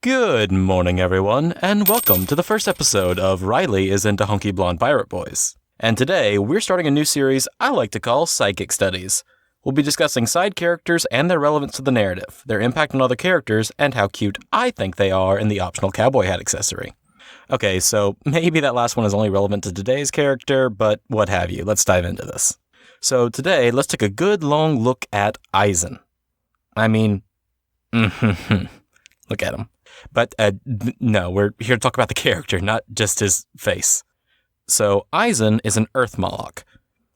Good morning, everyone, and welcome to the first episode of Riley is into Hunky Blonde Pirate Boys. And today, we're starting a new series I like to call Psychic Studies. We'll be discussing side characters and their relevance to the narrative, their impact on other characters, and how cute I think they are in the optional cowboy hat accessory. Okay, so maybe that last one is only relevant to today's character, but what have you. Let's dive into this. So today, let's take a good long look at Eizen. Look at him. But no, we're here to talk about the character, not just his face. So Eizen is an Earth Moloch.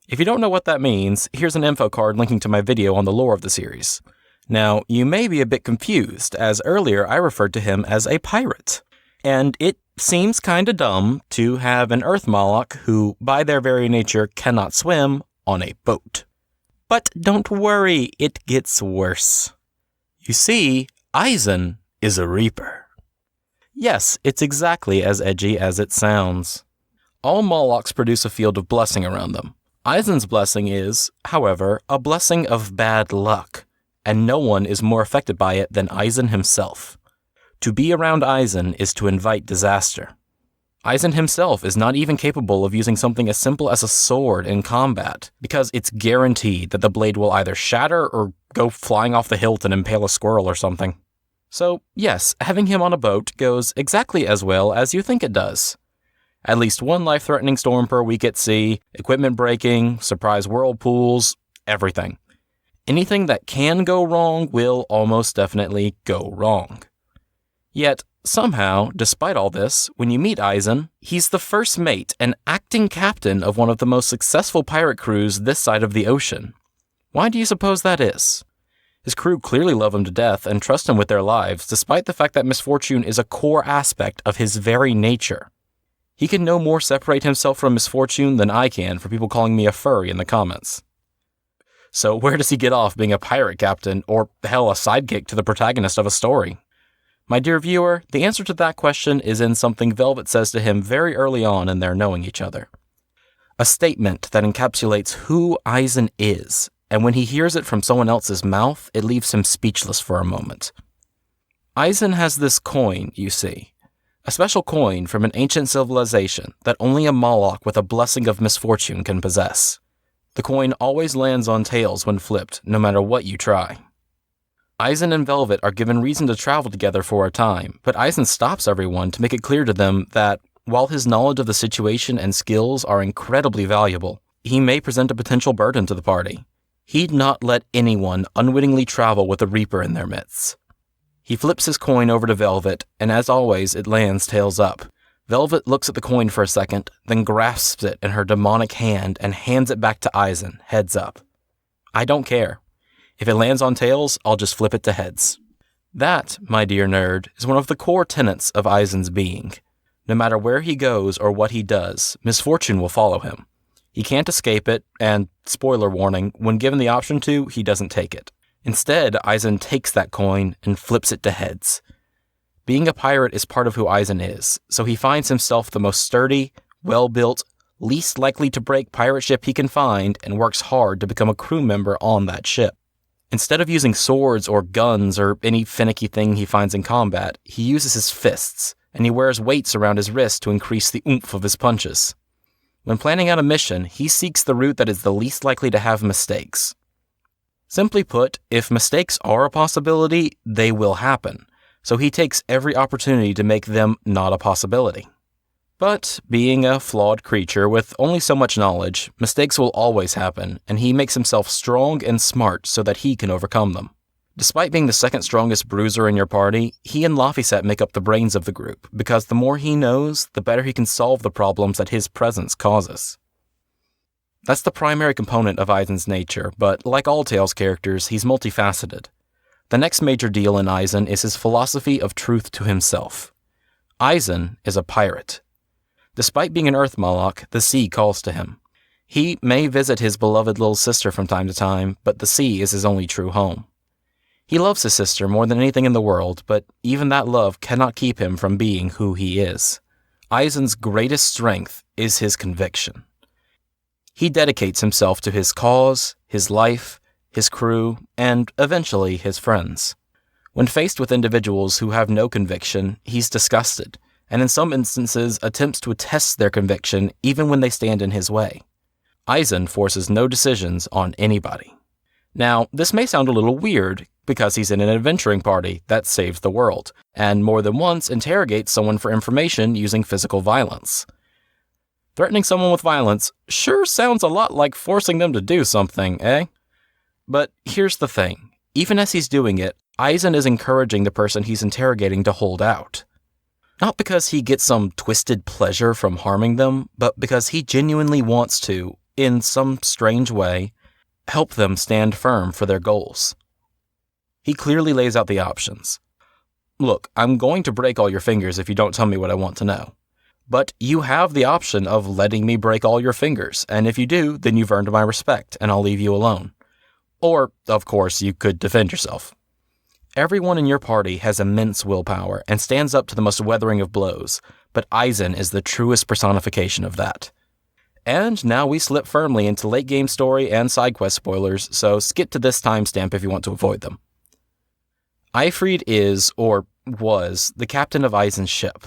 If you don't know what that means, here's an info card linking to my video on the lore of the series. Now, you may be a bit confused, as earlier I referred to him as a pirate. And it seems kinda dumb to have an Earth Moloch who, by their very nature, cannot swim on a boat. But don't worry, it gets worse. You see, Eizen is a reaper. Yes, it's exactly as edgy as it sounds. All Molochs produce a field of blessing around them. Eizen's blessing is, however, a blessing of bad luck, and no one is more affected by it than Eizen himself. To be around Eizen is to invite disaster. Eizen himself is not even capable of using something as simple as a sword in combat, because it's guaranteed that the blade will either shatter or go flying off the hilt and impale a squirrel or something. So, yes, having him on a boat goes exactly as well as you think it does. At least one life-threatening storm per week at sea, equipment breaking, surprise whirlpools, everything. Anything that can go wrong will almost definitely go wrong. Yet, somehow, despite all this, when you meet Eizen, he's the first mate and acting captain of one of the most successful pirate crews this side of the ocean. Why do you suppose that is? His crew clearly love him to death and trust him with their lives, despite the fact that misfortune is a core aspect of his very nature. He can no more separate himself from misfortune than I can for people calling me a furry in the comments. So where does he get off being a pirate captain, or hell, a sidekick to the protagonist of a story? My dear viewer, the answer to that question is in something Velvet says to him very early on in their knowing each other. A statement that encapsulates who Eizen is, and when he hears it from someone else's mouth, it leaves him speechless for a moment. Eizen has this coin, you see. A special coin from an ancient civilization that only a Moloch with a blessing of misfortune can possess. The coin always lands on tails when flipped, no matter what you try. Eizen and Velvet are given reason to travel together for a time, but Eizen stops everyone to make it clear to them that, while his knowledge of the situation and skills are incredibly valuable, he may present a potential burden to the party. He'd not let anyone unwittingly travel with a Reaper in their midst. He flips his coin over to Velvet, and as always, it lands tails up. Velvet looks at the coin for a second, then grasps it in her demonic hand and hands it back to Eizen, heads up. I don't care. If it lands on tails, I'll just flip it to heads. That, my dear nerd, is one of the core tenets of Eizen's being. No matter where he goes or what he does, misfortune will follow him. He can't escape it, and, spoiler warning, when given the option to, he doesn't take it. Instead, Eizen takes that coin and flips it to heads. Being a pirate is part of who Eizen is, so he finds himself the most sturdy, well-built, least likely to break pirate ship he can find, and works hard to become a crew member on that ship. Instead of using swords or guns or any finicky thing he finds in combat, he uses his fists, and he wears weights around his wrist to increase the oomph of his punches. When planning out a mission, he seeks the route that is the least likely to have mistakes. Simply put, if mistakes are a possibility, they will happen, so he takes every opportunity to make them not a possibility. But, being a flawed creature with only so much knowledge, mistakes will always happen, and he makes himself strong and smart so that he can overcome them. Despite being the second strongest bruiser in your party, he and Laphicet make up the brains of the group, because the more he knows, the better he can solve the problems that his presence causes. That's the primary component of Eizen's nature, but like all Tales characters, he's multifaceted. The next major deal in Eizen is his philosophy of truth to himself. Eizen is a pirate. Despite being an Earth Moloch, the sea calls to him. He may visit his beloved little sister from time to time, but the sea is his only true home. He loves his sister more than anything in the world, but even that love cannot keep him from being who he is. Eizen's greatest strength is his conviction. He dedicates himself to his cause, his life, his crew, and eventually his friends. When faced with individuals who have no conviction, he's disgusted, and in some instances attempts to test their conviction even when they stand in his way. Eizen forces no decisions on anybody. Now, this may sound a little weird, because he's in an adventuring party that saves the world, and more than once interrogates someone for information using physical violence. Threatening someone with violence sure sounds a lot like forcing them to do something, eh? But here's the thing. Even as he's doing it, Eizen is encouraging the person he's interrogating to hold out. Not because he gets some twisted pleasure from harming them, but because he genuinely wants to, in some strange way, help them stand firm for their goals. He clearly lays out the options. Look, I'm going to break all your fingers if you don't tell me what I want to know. But you have the option of letting me break all your fingers, and if you do, then you've earned my respect, and I'll leave you alone. Or, of course, you could defend yourself. Everyone in your party has immense willpower and stands up to the most weathering of blows, but Eizen is the truest personification of that. And now we slip firmly into late-game story and side quest spoilers, so skip to this timestamp if you want to avoid them. Eifried is, or was, the captain of Eizen's ship.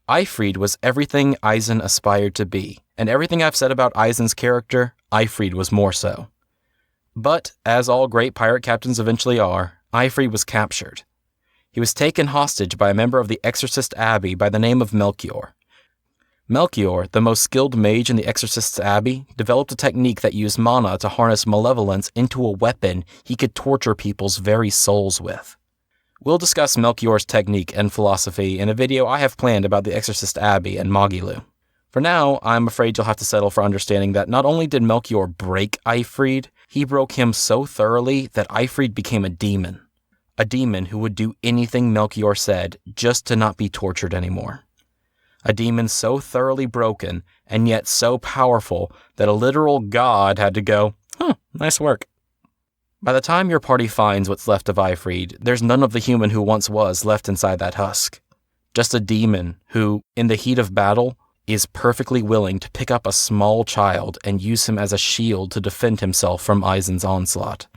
Eifried was everything Eizen aspired to be, and everything I've said about Eizen's character, Eifried was more so. But, as all great pirate captains eventually are, Eifried was captured. He was taken hostage by a member of the Exorcist Abbey by the name of Melchior. Melchior, the most skilled mage in the Exorcist's Abbey, developed a technique that used mana to harness malevolence into a weapon he could torture people's very souls with. We'll discuss Melchior's technique and philosophy in a video I have planned about the Exorcist Abbey and Magilu. For now, I'm afraid you'll have to settle for understanding that not only did Melchior break Eifried, he broke him so thoroughly that Eifried became a demon. A demon who would do anything Melchior said just to not be tortured anymore. A demon so thoroughly broken, and yet so powerful, that a literal god had to go, nice work. By the time your party finds what's left of Eifried, there's none of the human who once was left inside that husk. Just a demon who, in the heat of battle, is perfectly willing to pick up a small child and use him as a shield to defend himself from Eizen's onslaught.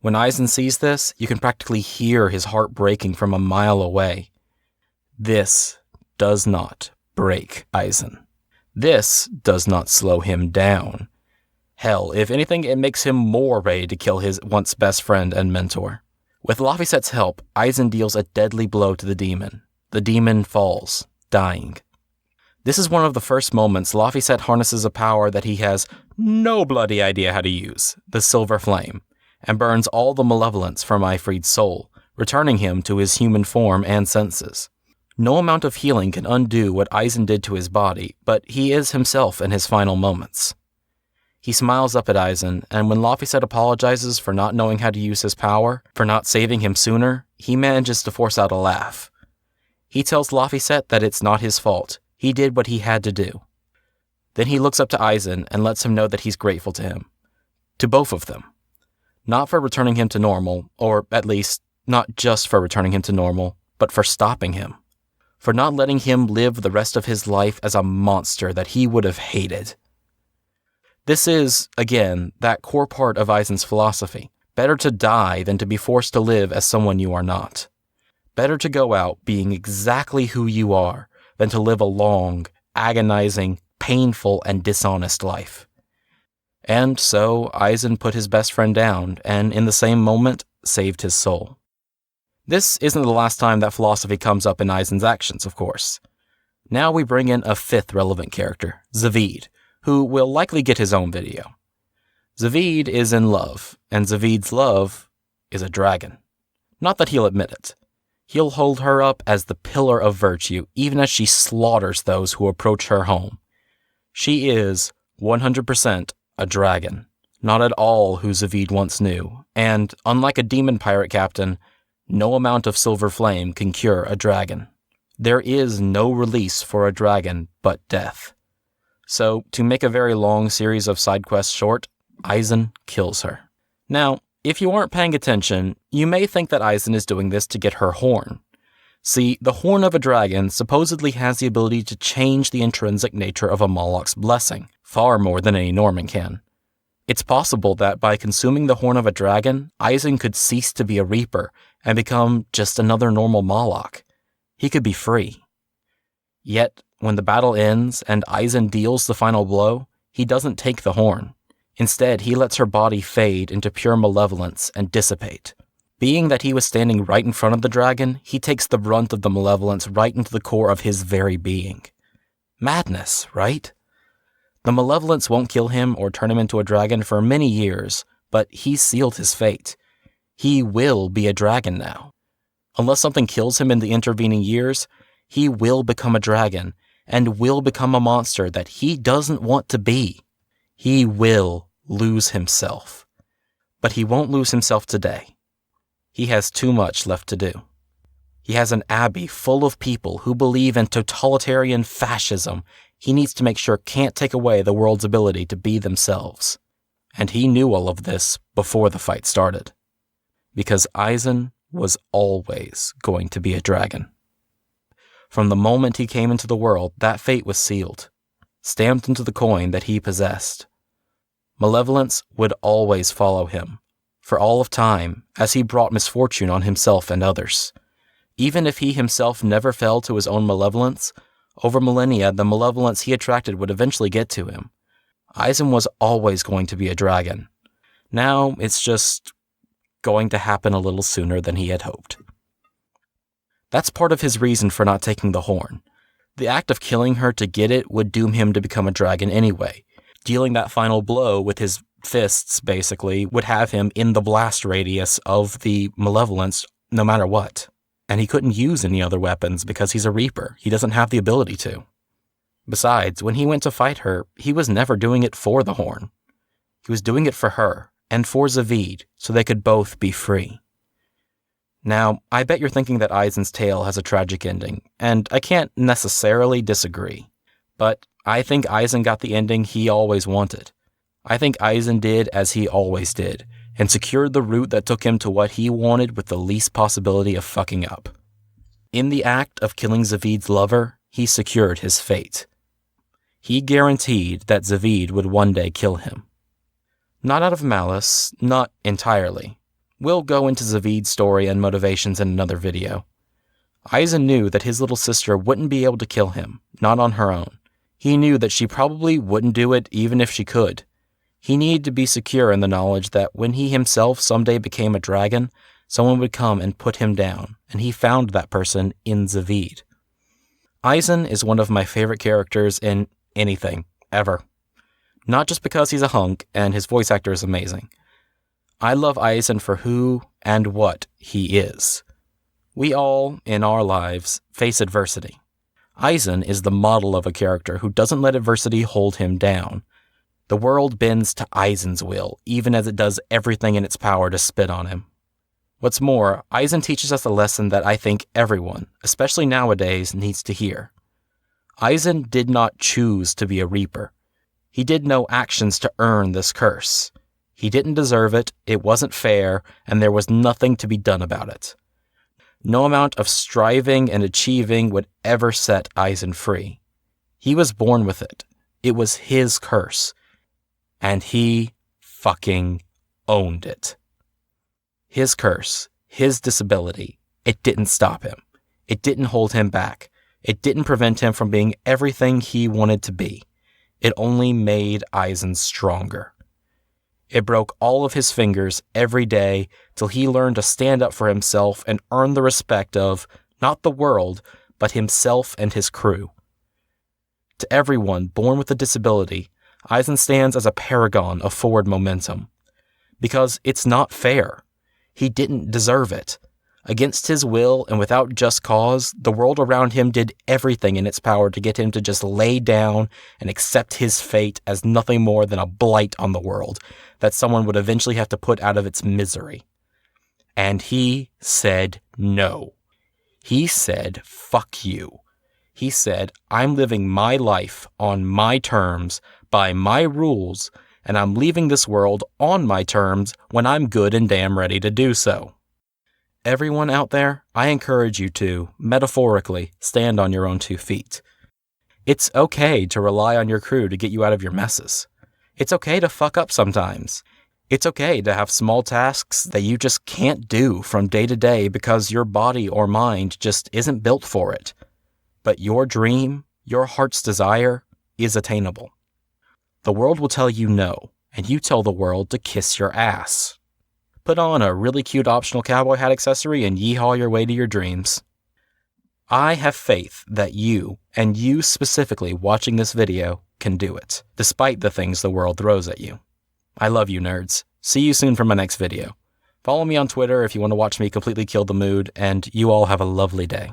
When Eizen sees this, you can practically hear his heart breaking from a mile away. This does not break Eizen. This does not slow him down. Hell, if anything, it makes him more ready to kill his once best friend and mentor. With Laphicet's help, Eizen deals a deadly blow to the demon. The demon falls, dying. This is one of the first moments Laphicet harnesses a power that he has no bloody idea how to use, the Silver Flame, and burns all the malevolence from Eifried's soul, returning him to his human form and senses. No amount of healing can undo what Eizen did to his body, but he is himself in his final moments. He smiles up at Eizen, and when Laphicet apologizes for not knowing how to use his power, for not saving him sooner, he manages to force out a laugh. He tells Laphicet that it's not his fault. He did what he had to do. Then he looks up to Eizen and lets him know that he's grateful to him. To both of them. Not for returning him to normal, or at least, not just for returning him to normal, but for stopping him. For not letting him live the rest of his life as a monster that he would have hated. This is, again, that core part of Eizen's philosophy. Better to die than to be forced to live as someone you are not. Better to go out being exactly who you are than to live a long, agonizing, painful, and dishonest life. And so Eizen put his best friend down, and in the same moment, saved his soul. This isn't the last time that philosophy comes up in Eizen's actions, of course. Now we bring in a fifth relevant character, Zavid, who will likely get his own video. Zavid is in love, and Zavid's love is a dragon. Not that he'll admit it. He'll hold her up as the pillar of virtue, even as she slaughters those who approach her home. She is 100% a dragon, not at all who Zavid once knew, and, unlike a demon pirate captain, no amount of silver flame can cure a dragon. There is no release for a dragon but death. So, to make a very long series of side quests short, Eizen kills her. Now, if you aren't paying attention, you may think that Eizen is doing this to get her horn. See, the horn of a dragon supposedly has the ability to change the intrinsic nature of a Moloch's blessing, far more than any Norman can. It's possible that by consuming the horn of a dragon, Eizen could cease to be a Reaper and become just another normal Moloch. He could be free. Yet, when the battle ends and Eizen deals the final blow, he doesn't take the horn. Instead, he lets her body fade into pure malevolence and dissipate. Being that he was standing right in front of the dragon, he takes the brunt of the malevolence right into the core of his very being. Madness, right? The malevolence won't kill him or turn him into a dragon for many years, but he's sealed his fate. He will be a dragon now. Unless something kills him in the intervening years, he will become a dragon and will become a monster that he doesn't want to be. He will lose himself. But he won't lose himself today. He has too much left to do. He has an abbey full of people who believe in totalitarian fascism he needs to make sure can't take away the world's ability to be themselves. And he knew all of this before the fight started. Because Eizen was always going to be a dragon. From the moment he came into the world, that fate was sealed, stamped into the coin that he possessed. Malevolence would always follow him, for all of time, as he brought misfortune on himself and others. Even if he himself never fell to his own malevolence, over millennia the malevolence he attracted would eventually get to him. Eizen was always going to be a dragon. Now it's just going to happen a little sooner than he had hoped. That's part of his reason for not taking the horn. The act of killing her to get it would doom him to become a dragon anyway. Dealing that final blow with his fists, basically, would have him in the blast radius of the malevolence no matter what. And he couldn't use any other weapons because he's a Reaper. He doesn't have the ability to. Besides, when he went to fight her, he was never doing it for the horn. He was doing it for her, and for Zaveid, so they could both be free. Now, I bet you're thinking that Eizen's tale has a tragic ending, and I can't necessarily disagree. But I think Eizen got the ending he always wanted. I think Eizen did as he always did, and secured the route that took him to what he wanted with the least possibility of fucking up. In the act of killing Zaveid's lover, he secured his fate. He guaranteed that Zaveid would one day kill him. Not out of malice, not entirely. We'll go into Zaveid's story and motivations in another video. Eizen knew that his little sister wouldn't be able to kill him, not on her own. He knew that she probably wouldn't do it even if she could. He needed to be secure in the knowledge that when he himself someday became a dragon, someone would come and put him down, and he found that person in Zaveid. Eizen is one of my favorite characters in anything, ever. Not just because he's a hunk and his voice actor is amazing. I love Eizen for who and what he is. We all, in our lives, face adversity. Eizen is the model of a character who doesn't let adversity hold him down. The world bends to Eizen's will, even as it does everything in its power to spit on him. What's more, Eizen teaches us a lesson that I think everyone, especially nowadays, needs to hear. Eizen did not choose to be a Reaper. He did no actions to earn this curse. He didn't deserve it, it wasn't fair, and there was nothing to be done about it. No amount of striving and achieving would ever set Eizen free. He was born with it. It was his curse. And he fucking owned it. His curse, his disability, it didn't stop him. It didn't hold him back. It didn't prevent him from being everything he wanted to be. It only made Eizen stronger. It broke all of his fingers every day till he learned to stand up for himself and earn the respect of, not the world, but himself and his crew. To everyone born with a disability, Eizen stands as a paragon of forward momentum. Because it's not fair. He didn't deserve it. Against his will and without just cause, the world around him did everything in its power to get him to just lay down and accept his fate as nothing more than a blight on the world that someone would eventually have to put out of its misery. And he said no. He said, fuck you. He said, I'm living my life on my terms, by my rules, and I'm leaving this world on my terms when I'm good and damn ready to do so. Everyone out there, I encourage you to, metaphorically, stand on your own 2 feet. It's okay to rely on your crew to get you out of your messes. It's okay to fuck up sometimes. It's okay to have small tasks that you just can't do from day to day because your body or mind just isn't built for it. But your dream, your heart's desire, is attainable. The world will tell you no, and you tell the world to kiss your ass. Put on a really cute optional cowboy hat accessory and yeehaw your way to your dreams. I have faith that you, and you specifically watching this video, can do it, despite the things the world throws at you. I love you, nerds. See you soon for my next video. Follow me on Twitter if you want to watch me completely kill the mood, and you all have a lovely day.